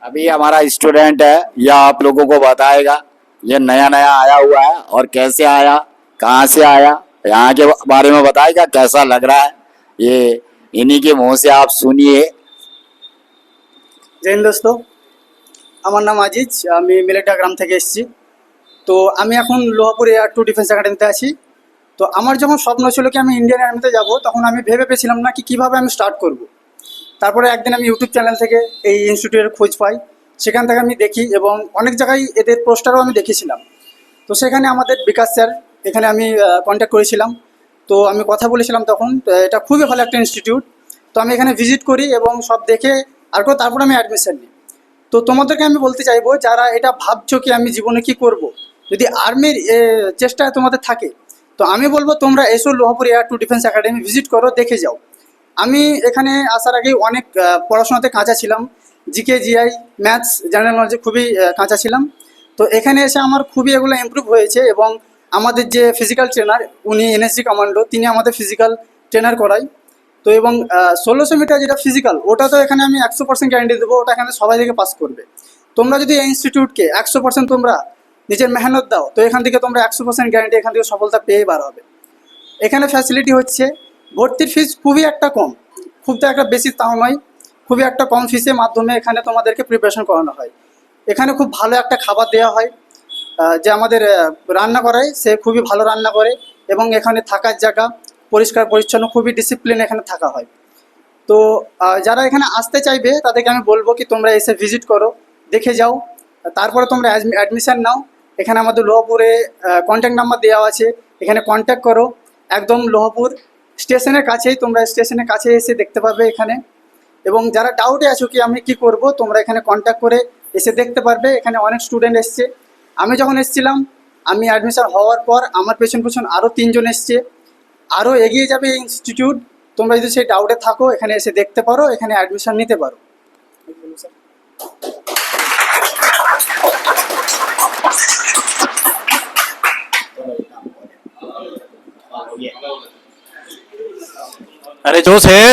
अभी हमारा स्टूडेंट है, यह आप लोगों को बताएगा ये नया नया आया हुआ है और कैसे आया, कहाँ से आया, यहाँ के बारे में बताएगा कैसा लग रहा है। ये इन्हीं के मुंह से आप सुनिए। জৈন দোস্ত, আমার নাম আজিজ, আমি মিলেটা গ্রাম থেকে এসেছি। তো আমি এখন লোহাপুর এয়ার টু ডিফেন্স একাডেমিতে আছি। তো আমার যখন স্বপ্ন ছিল কি আমি ইন্ডিয়ান আর্মিতে যাব, তখন আমি ভেবে পেয়েছিলাম না কি কীভাবে আমি স্টার্ট করব। তারপরে একদিন আমি ইউটিউব চ্যানেল থেকে এই ইনস্টিটিউটের খোঁজ পাই, সেখান থেকে আমি দেখি এবং অনেক জায়গায় এদের পোস্টারও আমি দেখেছিলাম। তো সেখানে আমাদের বিকাশ স্যার, এখানে আমি কন্ট্যাক্ট করেছিলাম। তো আমি কথা বলেছিলাম তখন, তো এটা খুবই ভালো একটা ইনস্টিটিউট। তো আমি এখানে ভিজিট করি এবং সব দেখে তারপর আমি অ্যাডমিশন নিই। তো তোমাদেরকে আমি বলতে চাইবো, যারা এটা ভাবছো কি আমি জীবনে কি করব, যদি আর্মির চেষ্টা তোমাদের থাকে, তো আমি বলবো তোমরা এসো Lohapur air to defence academy visit করো, দেখে যাও। আমি এখানে আসার আগেই অনেক পড়াশোনাতে কাঁচা ছিলাম, জিকে জিআই ম্যাথস জেনারেল নলেজে খুবই কাঁচা ছিলাম। তো এখানে এসে আমার খুবই এগুলো ইমপ্রুভ হয়েছে এবং আমাদের যে ফিজিক্যাল ট্রেনার, উনি এনএসজি কমান্ডো, তিনি আমাদের ফিজিক্যাল ট্রেনার করাই। তো এবং 1600 মিটার যেটা ফিজিক্যাল, ওটা তো এখানে আমি 100% গ্যারান্টি দেবো, ওটা এখানে সবাই থেকে পাস করবে। তোমরা যদি এই ইনস্টিটিউটকে 100% তোমরা নিজের মেহনত দাও, তো এখান থেকে তোমরা 100% গ্যারান্টি এখান থেকে সফলতা পেয়ে বার হবে। এখানে ফ্যাসিলিটি হচ্ছে ভর্তির ফিস খুবই একটা কম, খুব তো একটা বেশি তাও নয়, খুবই একটা কম ফিসের মাধ্যমে এখানে তোমাদেরকে প্রিপারেশন করানো হয়। এখানে খুব ভালো একটা খাবার দেওয়া হয়, যে আমাদের রান্না করায় সে খুবই ভালো রান্না করে এবং এখানে থাকার জায়গা পরিষ্কার পরিচ্ছন্ন, খুবই ডিসিপ্লিন এখানে থাকা হয়। তো যারা এখানে আসতে চাইবে তাদেরকে আমি বলবো কি তোমরা এসে ভিজিট করো, দেখে যাও, তারপরে তোমরা অ্যাডমিশান নাও। এখানে আমাদের লোহাপুরে কন্ট্যাক্ট নাম্বার দেওয়া আছে, এখানে কন্ট্যাক্ট করো। একদম লোহাপুর স্টেশনের কাছেই, তোমরা স্টেশনের কাছে এসে দেখতে পাবে এখানে। এবং যারা ডাউটে আছো কি আমি কি করব, তোমরা এখানে কন্ট্যাক্ট করে এসে দেখতে পারবে। এখানে অনেক স্টুডেন্ট এসছে, আমি যখন এসেছিলাম, আমি অ্যাডমিশন হওয়ার পর আমার পেছন পেছন আরও 3 জন এসছে। আরও এগিয়ে যাবে এই ইনস্টিটিউট। তোমরা যদি সেই ডাউটে থাকো এখানে এসে দেখতে পারো, এখানে অ্যাডমিশন নিতে পারো। अरे जोश है।